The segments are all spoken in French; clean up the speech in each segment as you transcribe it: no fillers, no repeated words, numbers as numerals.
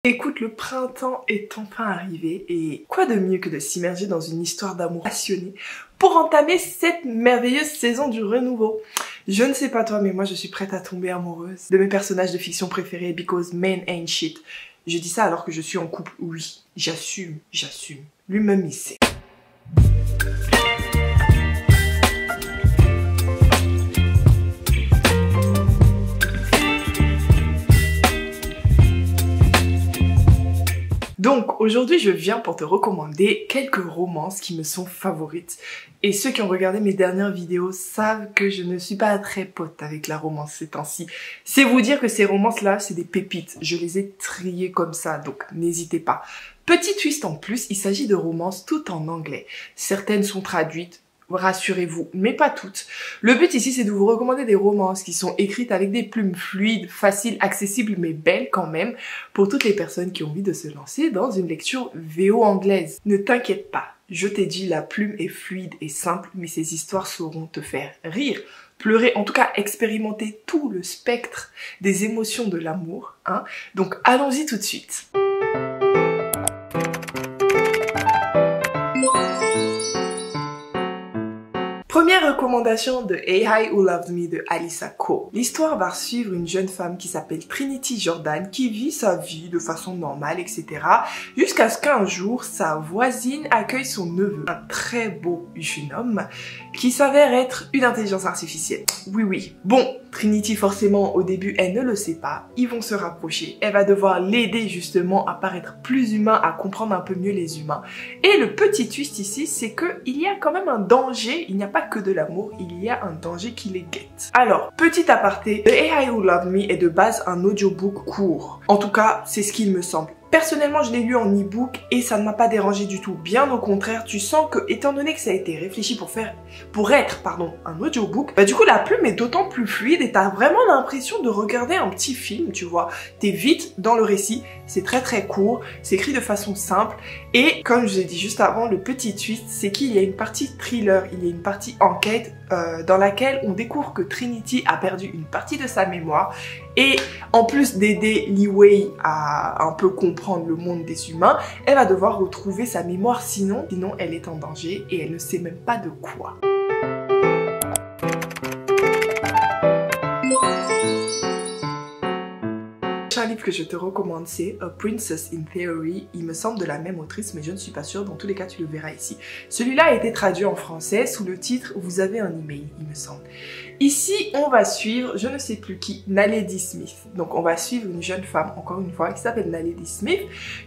Écoute, le printemps est enfin arrivé et quoi de mieux que de s'immerger dans une histoire d'amour passionnée pour entamer cette merveilleuse saison du renouveau. Je ne sais pas toi, mais moi je suis prête à tomber amoureuse de mes personnages de fiction préférés because men ain't shit. Je dis ça alors que je suis en couple, oui, j'assume. Lui-même il sait. Donc aujourd'hui je viens pour te recommander quelques romances qui me sont favorites. Et ceux qui ont regardé mes dernières vidéos savent que je ne suis pas très pote avec la romance ces temps-ci. C'est vous dire que ces romances-là, c'est des pépites. Je les ai triées comme ça, donc n'hésitez pas. Petit twist en plus, il s'agit de romances toutes en anglais. Certaines sont traduites. Rassurez-vous, mais pas toutes. Le but ici, c'est de vous recommander des romances qui sont écrites avec des plumes fluides, faciles, accessibles, mais belles quand même, pour toutes les personnes qui ont envie de se lancer dans une lecture VO anglaise. Ne t'inquiète pas, je t'ai dit, la plume est fluide et simple, mais ces histoires sauront te faire rire, pleurer, en tout cas expérimenter tout le spectre des émotions de l'amour, hein. Donc allons-y tout de suite. Première recommandation de Hey Hi Who Loved Me de Alyssa Cole. L'histoire va suivre une jeune femme qui s'appelle Trinity Jordan qui vit sa vie de façon normale, etc. Jusqu'à ce qu'un jour, sa voisine accueille son neveu, un très beau jeune homme qui s'avère être une intelligence artificielle. Oui. Bon, Trinity forcément au début elle ne le sait pas, ils vont se rapprocher, elle va devoir l'aider justement à paraître plus humain, à comprendre un peu mieux les humains. Et le petit twist ici c'est que il y a quand même un danger, il n'y a pas que de l'amour, il y a un danger qui les guette. Alors, petit aparté, The Hey Hi Who Loved Me est de base un audiobook court. En tout cas, c'est ce qu'il me semble. Personnellement, je l'ai lu en e-book et ça ne m'a pas dérangé du tout. Bien au contraire, tu sens que, étant donné que ça a été réfléchi pour être un audiobook, bah du coup la plume est d'autant plus fluide et t'as vraiment l'impression de regarder un petit film, tu vois. T'es vite dans le récit, c'est très court, c'est écrit de façon simple et comme je l'ai dit juste avant, le petit twist, c'est qu'il y a une partie thriller, il y a une partie enquête dans laquelle on découvre que Trinity a perdu une partie de sa mémoire et en plus d'aider Li Wei à un peu comprendre le monde des humains, elle va devoir retrouver sa mémoire sinon elle est en danger et elle ne sait même pas de quoi. Un livre que je te recommande, c'est A Princess in Theory. Il me semble de la même autrice, mais je ne suis pas sûre. Dans tous les cas, tu le verras ici. Celui-là a été traduit en français sous le titre « Vous avez un email », il me semble. Ici, on va suivre, je ne sais plus qui, Naledi Smith. Donc, on va suivre une jeune femme, encore une fois, qui s'appelle Naledi Smith,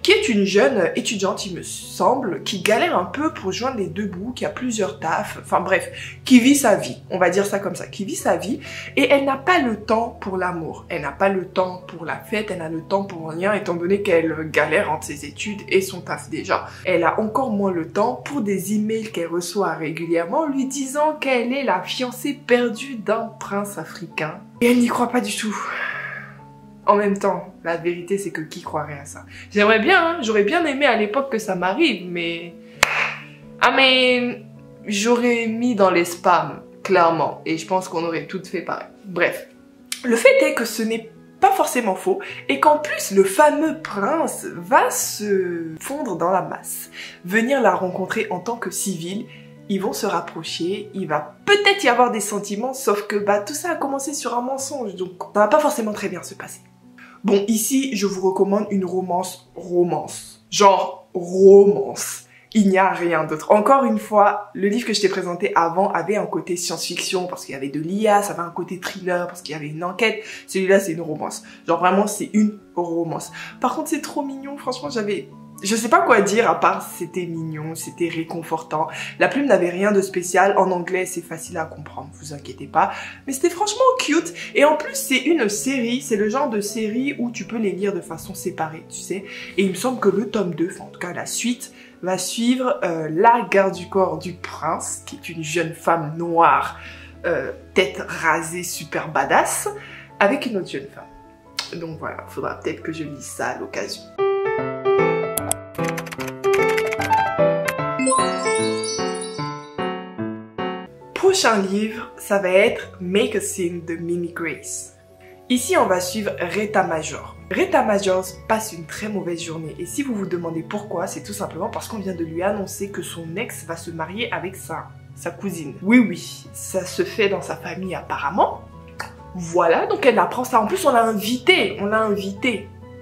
qui est une jeune étudiante, il me semble, qui galère un peu pour joindre les deux bouts, qui a plusieurs tafs, enfin bref, qui vit sa vie. On va dire ça comme ça, qui vit sa vie. Et elle n'a pas le temps pour l'amour. Elle n'a pas le temps pour la fête, elle a le temps pour rien, étant donné qu'elle galère entre ses études et son taf déjà. Elle a encore moins le temps pour des emails qu'elle reçoit régulièrement lui disant qu'elle est la fiancée perdue d'un prince africain. Et elle n'y croit pas du tout. En même temps, la vérité c'est que qui croirait à ça? J'aimerais bien, hein, j'aurais bien aimé à l'époque que ça m'arrive, mais... Ah mais... J'aurais mis dans les spams, clairement, et je pense qu'on aurait toutes fait pareil. Bref. Le fait est que ce n'est pas forcément faux, et qu'en plus le fameux prince va se fondre dans la masse, venir la rencontrer en tant que civil. Ils vont se rapprocher, il va peut-être y avoir des sentiments, sauf que bah tout ça a commencé sur un mensonge, donc ça va pas forcément très bien se passer. Bon, ici je vous recommande une romance, genre romance. Il n'y a rien d'autre. Encore une fois, le livre que je t'ai présenté avant avait un côté science-fiction parce qu'il y avait de l'IA, ça avait un côté thriller parce qu'il y avait une enquête. Celui-là, c'est une romance. Genre vraiment, c'est une romance. Par contre, c'est trop mignon. Franchement, je sais pas quoi dire à part c'était mignon, c'était réconfortant. La plume n'avait rien de spécial. En anglais, c'est facile à comprendre, vous inquiétez pas. Mais c'était franchement cute. Et en plus, c'est une série. C'est le genre de série où tu peux les lire de façon séparée, tu sais. Et il me semble que le tome 2, enfin en tout cas la suite, va suivre la garde du corps du prince, qui est une jeune femme noire, tête rasée, super badass, avec une autre jeune femme. Donc voilà, faudra peut-être que je lise ça à l'occasion. Prochain livre, ça va être Make a Scene de Mimi Grace. Ici, on va suivre Rita Major. Rita Majors passe une très mauvaise journée et si vous vous demandez pourquoi, c'est tout simplement parce qu'on vient de lui annoncer que son ex va se marier avec sa cousine. Oui, ça se fait dans sa famille apparemment. Voilà, donc elle apprend ça. En plus, on l'a invité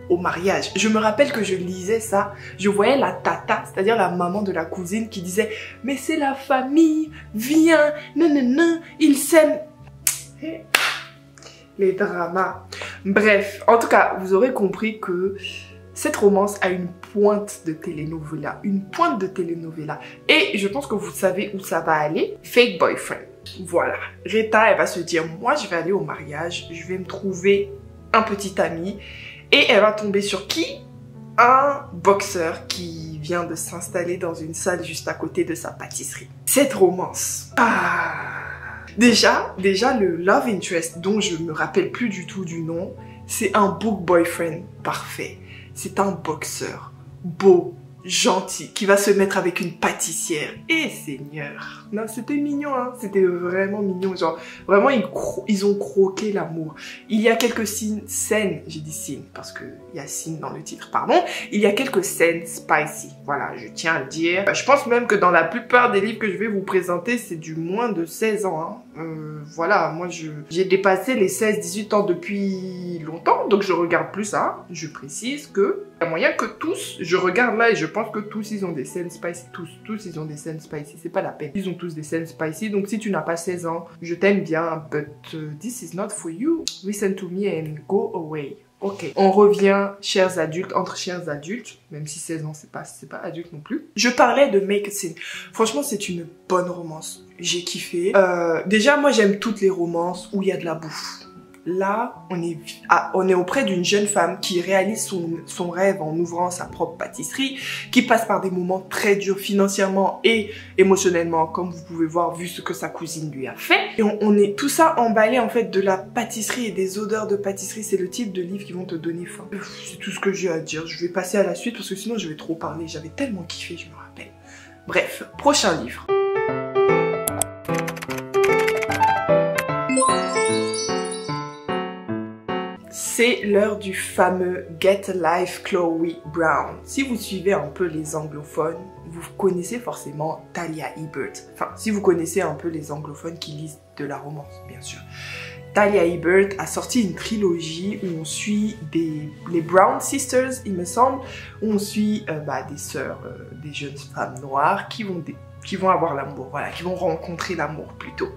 au mariage. Je me rappelle que je lisais ça, je voyais la tata, c'est-à-dire la maman de la cousine qui disait « Mais c'est la famille, viens, non, ils s'aiment. » Les dramas. Bref, en tout cas, vous aurez compris que cette romance a une pointe de telenovela. Et je pense que vous savez où ça va aller. Fake boyfriend. Voilà. Rita, elle va se dire, moi, je vais aller au mariage, je vais me trouver un petit ami. Et elle va tomber sur qui? Un boxeur qui vient de s'installer dans une salle juste à côté de sa pâtisserie. Cette romance. Déjà, le love interest dont je me rappelle plus du tout du nom, c'est un book boyfriend parfait. C'est un boxeur beau, gentil, qui va se mettre avec une pâtissière. Et Seigneur. Non, c'était mignon, hein. C'était vraiment mignon. Genre, vraiment, ils ont croqué l'amour. Il y a quelques scènes, j'ai dit scènes, parce qu'il y a scène dans le titre, pardon. Il y a quelques scènes spicy. Voilà, je tiens à le dire. Je pense même que dans la plupart des livres que je vais vous présenter, c'est du moins de 16 ans, hein. Voilà, moi j'ai dépassé les 16-18 ans depuis longtemps, donc je regarde plus ça. Je précise que il y a moyen que tous, je regarde là et je pense que tous ils ont des scènes spicy, tous ils ont des scènes spicy, c'est pas la peine. Ils ont tous des scènes spicy, donc si tu n'as pas 16 ans, je t'aime bien, but this is not for you. Listen to me and go away. Ok, on revient chers adultes, entre chers adultes, même si 16 ans c'est pas adulte non plus. Je parlais de Make a Scene. Franchement, c'est une bonne romance. J'ai kiffé. Déjà, moi j'aime toutes les romances où il y a de la bouffe. Là, on est auprès d'une jeune femme qui réalise son rêve en ouvrant sa propre pâtisserie, qui passe par des moments très durs financièrement et émotionnellement, comme vous pouvez voir, vu ce que sa cousine lui a fait. Et on est tout ça emballé en fait de la pâtisserie et des odeurs de pâtisserie. C'est le type de livre qui vont te donner faim. C'est tout ce que j'ai à dire. Je vais passer à la suite parce que sinon je vais trop parler. J'avais tellement kiffé, je me rappelle. Bref, prochain livre. C'est l'heure du fameux Get a Life Chloe Brown. Si vous suivez un peu les anglophones, vous connaissez forcément Talia Hibbert. Enfin, si vous connaissez un peu les anglophones qui lisent de la romance, bien sûr. Talia Hibbert a sorti une trilogie où on suit les Brown Sisters, il me semble, où on suit des sœurs, des jeunes femmes noires qui vont avoir l'amour, voilà, qui vont rencontrer l'amour plutôt.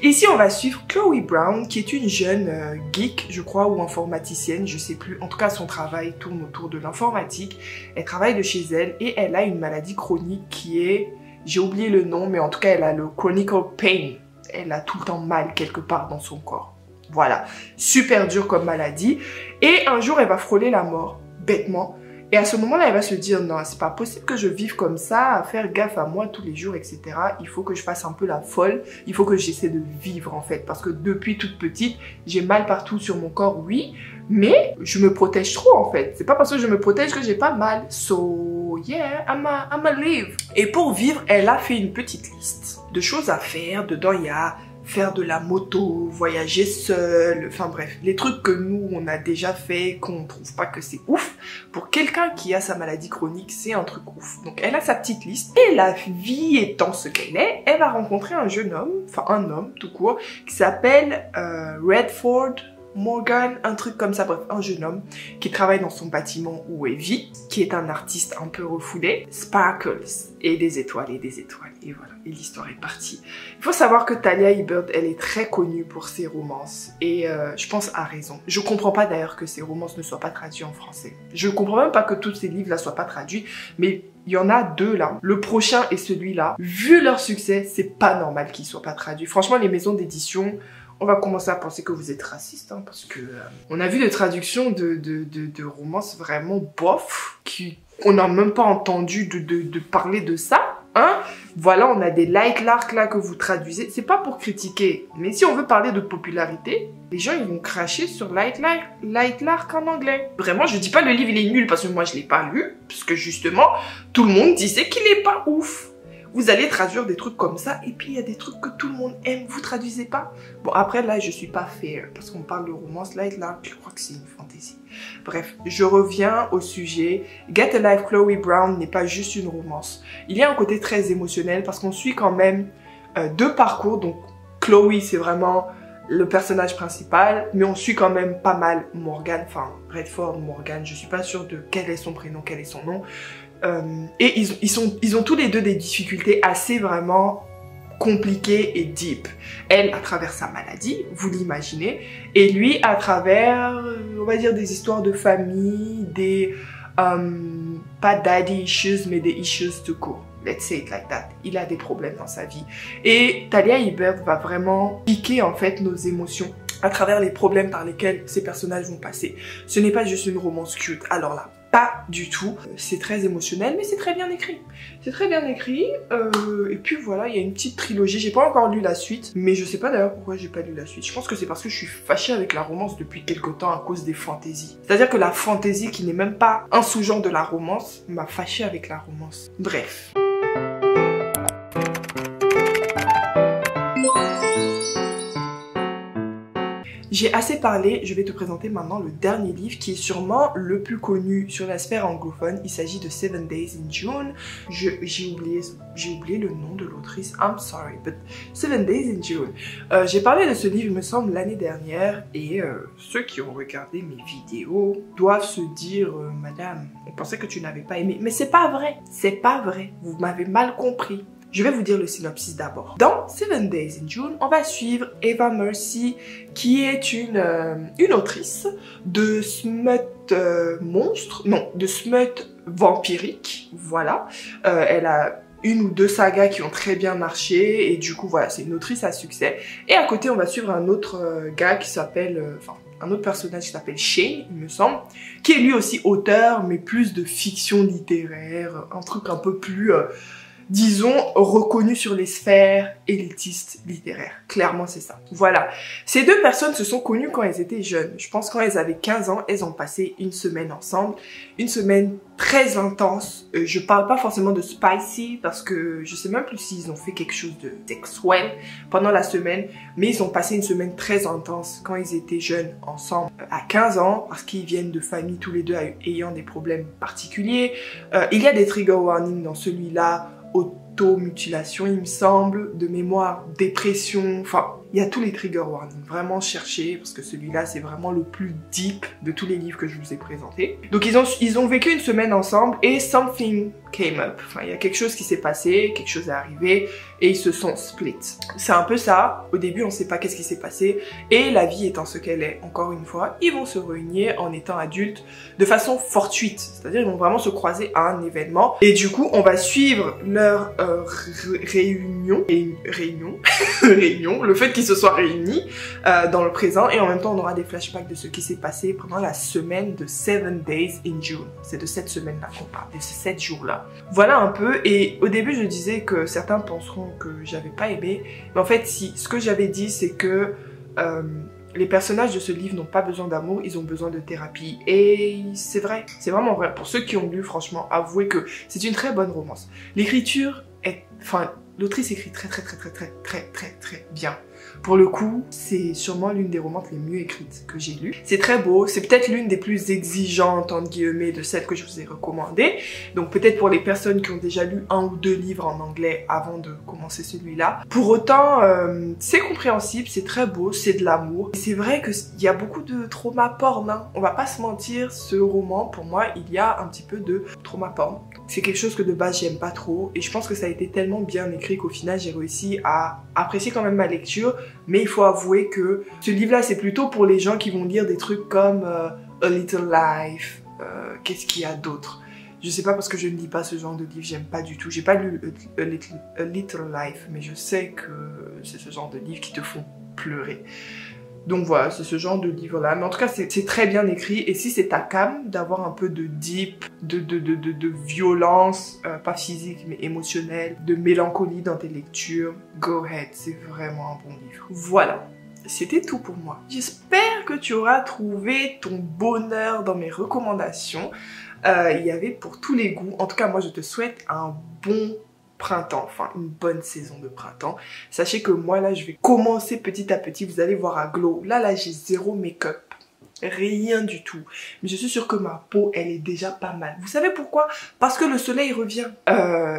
Ici, on va suivre Chloe Brown, qui est une jeune geek, je crois, ou informaticienne, je sais plus. En tout cas, son travail tourne autour de l'informatique. Elle travaille de chez elle et elle a une maladie chronique qui est, j'ai oublié le nom, mais en tout cas, elle a le chronic pain. Elle a tout le temps mal quelque part dans son corps. Voilà, super dur comme maladie. Et un jour, elle va frôler la mort, bêtement. Et à ce moment-là, elle va se dire, non, c'est pas possible que je vive comme ça, à faire gaffe à moi tous les jours, etc. Il faut que je fasse un peu la folle, il faut que j'essaie de vivre en fait. Parce que depuis toute petite, j'ai mal partout sur mon corps, oui, mais je me protège trop en fait. C'est pas parce que je me protège que j'ai pas mal. So, yeah, I'ma live. Et pour vivre, elle a fait une petite liste de choses à faire. Dedans, il y a faire de la moto, voyager seul, enfin bref, les trucs que nous on a déjà fait, qu'on trouve pas que c'est ouf. Pour quelqu'un qui a sa maladie chronique, c'est un truc ouf. Donc elle a sa petite liste et la vie étant ce qu'elle est, elle va rencontrer un jeune homme, enfin un homme tout court, qui s'appelle Redford Morgan, un truc comme ça, bref, un jeune homme qui travaille dans son bâtiment où elle vit, qui est un artiste un peu refoulé, Sparkles, et des étoiles, et voilà, et l'histoire est partie. Il faut savoir que Talia Hibbert, elle est très connue pour ses romances, et je pense à raison. Je comprends pas d'ailleurs que ses romances ne soient pas traduites en français. Je comprends même pas que tous ces livres-là soient pas traduits, mais il y en a deux là. Le prochain et celui-là, vu leur succès, c'est pas normal qu'ils soient pas traduits. Franchement, les maisons d'édition, on va commencer à penser que vous êtes raciste, hein, parce que on a vu des traductions de romances vraiment bof, qu'on n'a même pas entendu de parler de ça, hein. Voilà, on a des Light Lark là que vous traduisez, c'est pas pour critiquer, mais si on veut parler de popularité, les gens ils vont cracher sur Light Lark en anglais. Vraiment, je dis pas le livre il est nul parce que moi je l'ai pas lu, parce que justement, tout le monde disait qu'il est pas ouf. Vous allez traduire des trucs comme ça et puis il y a des trucs que tout le monde aime, vous traduisez pas. Bon après là je suis pas fair parce qu'on parle de romance, là je crois que c'est une fantaisie. Bref, je reviens au sujet. Get a Life Chloe Brown n'est pas juste une romance. Il y a un côté très émotionnel parce qu'on suit quand même deux parcours. Donc Chloe c'est vraiment le personnage principal, mais on suit quand même pas mal Morgan, enfin Redford, Morgan, je suis pas sûre de quel est son prénom, quel est son nom. Et ils ont tous les deux des difficultés assez vraiment compliquées et deep. Elle à travers sa maladie, vous l'imaginez, et lui à travers, on va dire, des histoires de famille, des, pas daddy issues, mais des issues tout court. Let's say it like that. Il a des problèmes dans sa vie. Et Talia Hibbert va vraiment piquer en fait nos émotions à travers les problèmes par lesquels ces personnages vont passer. Ce n'est pas juste une romance cute. Alors là, pas du tout. C'est très émotionnel, mais c'est très bien écrit. C'est très bien écrit. Et puis voilà, il y a une petite trilogie. J'ai pas encore lu la suite, mais je sais pas d'ailleurs pourquoi j'ai pas lu la suite. Je pense que c'est parce que je suis fâchée avec la romance depuis quelque temps à cause des fantaisies. C'est-à-dire que la fantaisie, qui n'est même pas un sous-genre de la romance, m'a fâchée avec la romance. Bref. J'ai assez parlé, je vais te présenter maintenant le dernier livre qui est sûrement le plus connu sur la sphère anglophone. Il s'agit de 7 Days in June. J'ai oublié le nom de l'autrice, I'm sorry, but 7 Days in June. J'ai parlé de ce livre, il me semble, l'année dernière et ceux qui ont regardé mes vidéos doivent se dire Madame, on pensait que tu n'avais pas aimé. Mais c'est pas vrai, c'est pas vrai, vous m'avez mal compris. Je vais vous dire le synopsis d'abord. Dans 7 Days in June, on va suivre Eva Mercy, qui est une autrice de smut monstre, non, de smut vampirique, voilà. Elle a une ou deux sagas qui ont très bien marché, et du coup, voilà, c'est une autrice à succès. Et à côté, on va suivre un autre gars qui s'appelle... un autre personnage qui s'appelle Shane, il me semble, qui est lui aussi auteur, mais plus de fiction littéraire, un truc un peu plus... disons, reconnu sur les sphères élitistes littéraires. Clairement, c'est ça. Voilà. Ces deux personnes se sont connues quand elles étaient jeunes. Je pense quand elles avaient 15 ans, elles ont passé une semaine ensemble. Une semaine très intense. Je parle pas forcément de spicy parce que je sais même plus s'ils ont fait quelque chose de sexuel pendant la semaine. Mais ils ont passé une semaine très intense quand ils étaient jeunes ensemble à 15 ans parce qu'ils viennent de familles tous les deux ayant des problèmes particuliers. Il y a des trigger warnings dans celui-là. Automutilation, il me semble, de mémoire, dépression, enfin, il y a tous les trigger warnings, vraiment chercher, parce que celui-là, c'est vraiment le plus deep de tous les livres que je vous ai présentés. Donc, ils ont vécu une semaine ensemble et something came up. Enfin, il y a quelque chose qui s'est passé, quelque chose est arrivé et ils se sont split. C'est un peu ça. Au début, on sait pas qu'est-ce qui s'est passé et la vie étant ce qu'elle est, encore une fois, ils vont se réunir en étant adultes de façon fortuite. C'est-à-dire, ils vont vraiment se croiser à un événement et du coup, on va suivre leur réunion, le fait qu'ils se soient réunis dans le présent et en même temps, on aura des flashbacks de ce qui s'est passé pendant la semaine de 7 Days in June. C'est de cette semaine-là qu'on parle, de ces 7 jours-là. Voilà un peu, et au début je disais que certains penseront que j'avais pas aimé, mais en fait si, ce que j'avais dit c'est que les personnages de ce livre n'ont pas besoin d'amour, ils ont besoin de thérapie, et c'est vrai, c'est vraiment vrai. Pour ceux qui ont lu, franchement, avouez que c'est une très bonne romance. L'écriture est, enfin, l'autrice écrit très bien. Pour le coup, c'est sûrement l'une des romances les mieux écrites que j'ai lues. C'est très beau, c'est peut-être l'une des plus exigeantes, entre guillemets, de celles que je vous ai recommandées. Donc peut-être pour les personnes qui ont déjà lu 1 ou 2 livres en anglais avant de commencer celui-là. Pour autant, c'est compréhensible, c'est très beau, c'est de l'amour. C'est vrai qu'il y a beaucoup de trauma porn, hein. On va pas se mentir, ce roman, pour moi, il y a un petit peu de trauma porn. C'est quelque chose que de base j'aime pas trop et je pense que ça a été tellement bien écrit qu'au final j'ai réussi à apprécier quand même ma lecture, mais il faut avouer que ce livre-là c'est plutôt pour les gens qui vont lire des trucs comme A Little Life, qu'est-ce qu'il y a d'autre? Je sais pas parce que je ne lis pas ce genre de livre, j'aime pas du tout. J'ai pas lu A Little Life, mais je sais que c'est ce genre de livre qui te font pleurer. Donc voilà, c'est ce genre de livre-là. Mais en tout cas, c'est très bien écrit. Et si c'est ta came d'avoir un peu de deep, de violence, pas physique, mais émotionnelle, de mélancolie dans tes lectures, go ahead, c'est vraiment un bon livre. Voilà, c'était tout pour moi. J'espère que tu auras trouvé ton bonheur dans mes recommandations. Il y avait pour tous les goûts. En tout cas, moi, je te souhaite un bon printemps, enfin une bonne saison de printemps. Sachez que moi là je vais commencer petit à petit, vous allez voir un glow. Là j'ai zéro make-up. Rien du tout. Mais je suis sûre que ma peau, elle est déjà pas mal. Vous savez pourquoi? Parce que le soleil revient.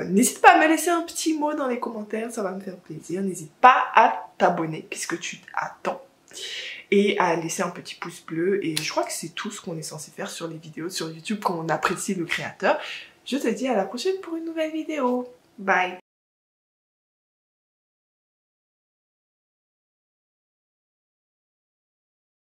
N'hésite pas à me laisser un petit mot dans les commentaires, ça va me faire plaisir. N'hésite pas à t'abonner, qu'est-ce que tu attends? Et à laisser un petit pouce bleu. Et je crois que c'est tout ce qu'on est censé faire sur les vidéos sur YouTube quand on apprécie le créateur. Je te dis à la prochaine pour une nouvelle vidéo. Bye!